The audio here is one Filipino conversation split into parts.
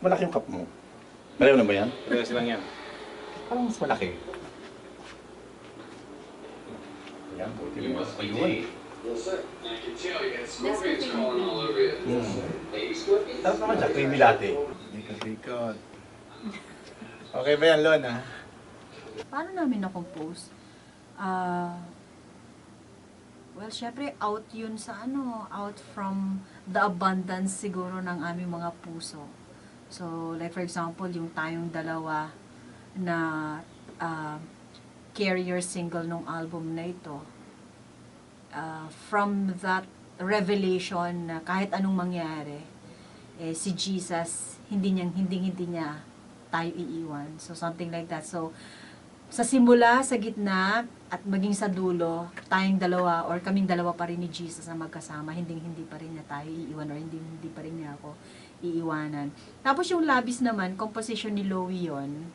malaki yung cup mo. Pareho na ba yan? Pareho silang yan. Parang mas malaki. Yan, buti You mo. must be Dave. Yes, sir. I can tell you had scorpions crawling all over you. Baby scorpions? Tapos naman siya, creamy latte. Likod-likod. Okay ba yan, Lon, ha? Paano namin na-compose? Well, syempre, out yun sa out from the abundance siguro ng aming mga puso. So, like for example, yung tayong dalawa na carrier single nung album na ito, from that revelation na kahit anong mangyari, si Jesus, hindi niya tayo iiwan. So, something like that. So, sa simula, sa gitna, at maging sa dulo, tayong dalawa, or kaming dalawa pa rin ni Jesus na magkasama, hindi pa rin niya tayo iiwan, or hindi pa rin niya ako iiwanan. Tapos yung labis naman, composition ni Loie yun.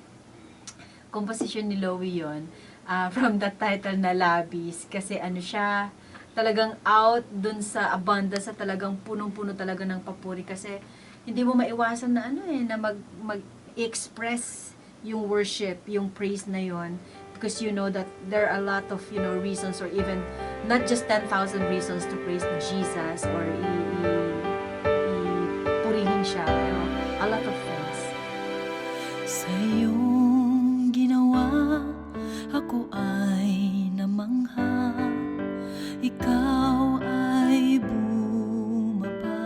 From the title na Labis, kasi siya, talagang out dun sa abundance, sa talagang punong-puno talaga ng papuri, kasi hindi mo maiwasan na na mag-express yung worship, yung praise na yon, because you know that there are a lot of reasons, or even not just 10,000 reasons to praise Jesus or purihin siya, a lot of things. Sa iyong ginawa, ako ay namangha, ikaw ay bumaba,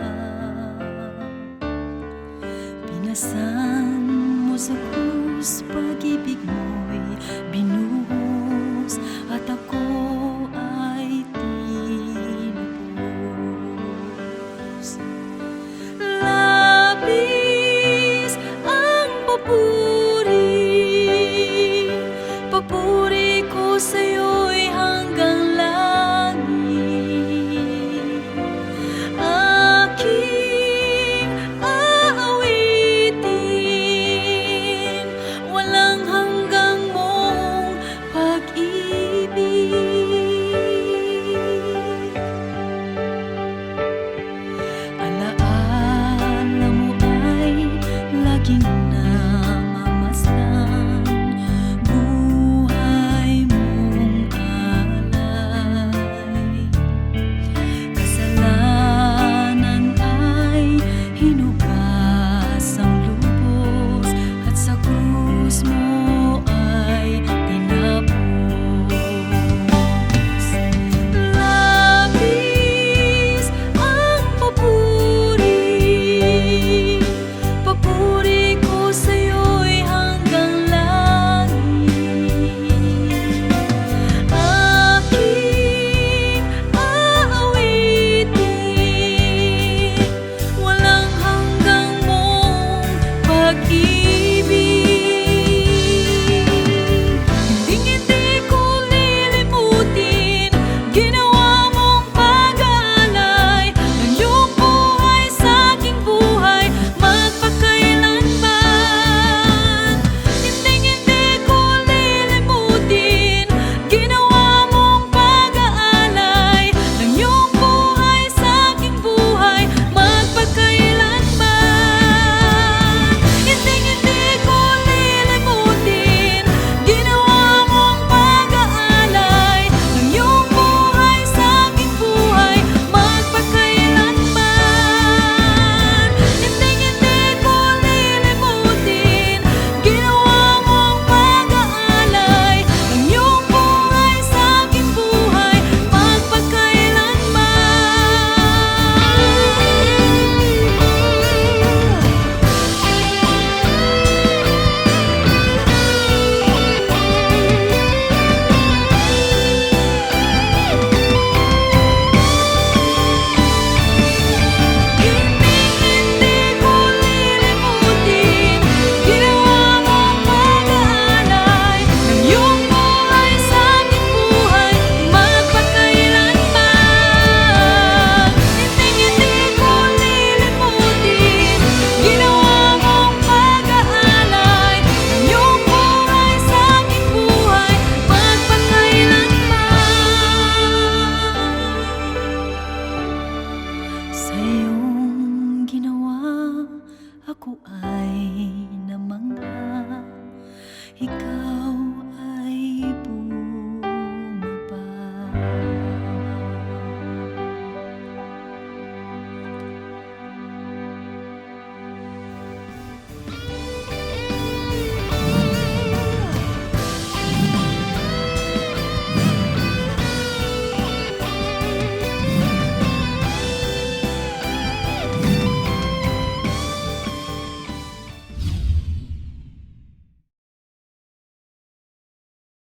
pinasan mo sa krus, pag-ibig mo'y binuhos, at ako ay tinubos. Labis ang papuri ko sa'yo'y hanggang langit. Aking aawitin, walang hanggang mong pag-ibig. Alaala mo ay laging namamasdan, buhay mong alay. Kasalanan ay hinugas ang lubos, at sa krus mo ay tinapos. Labis ang papuri ko ay namangha, ikaw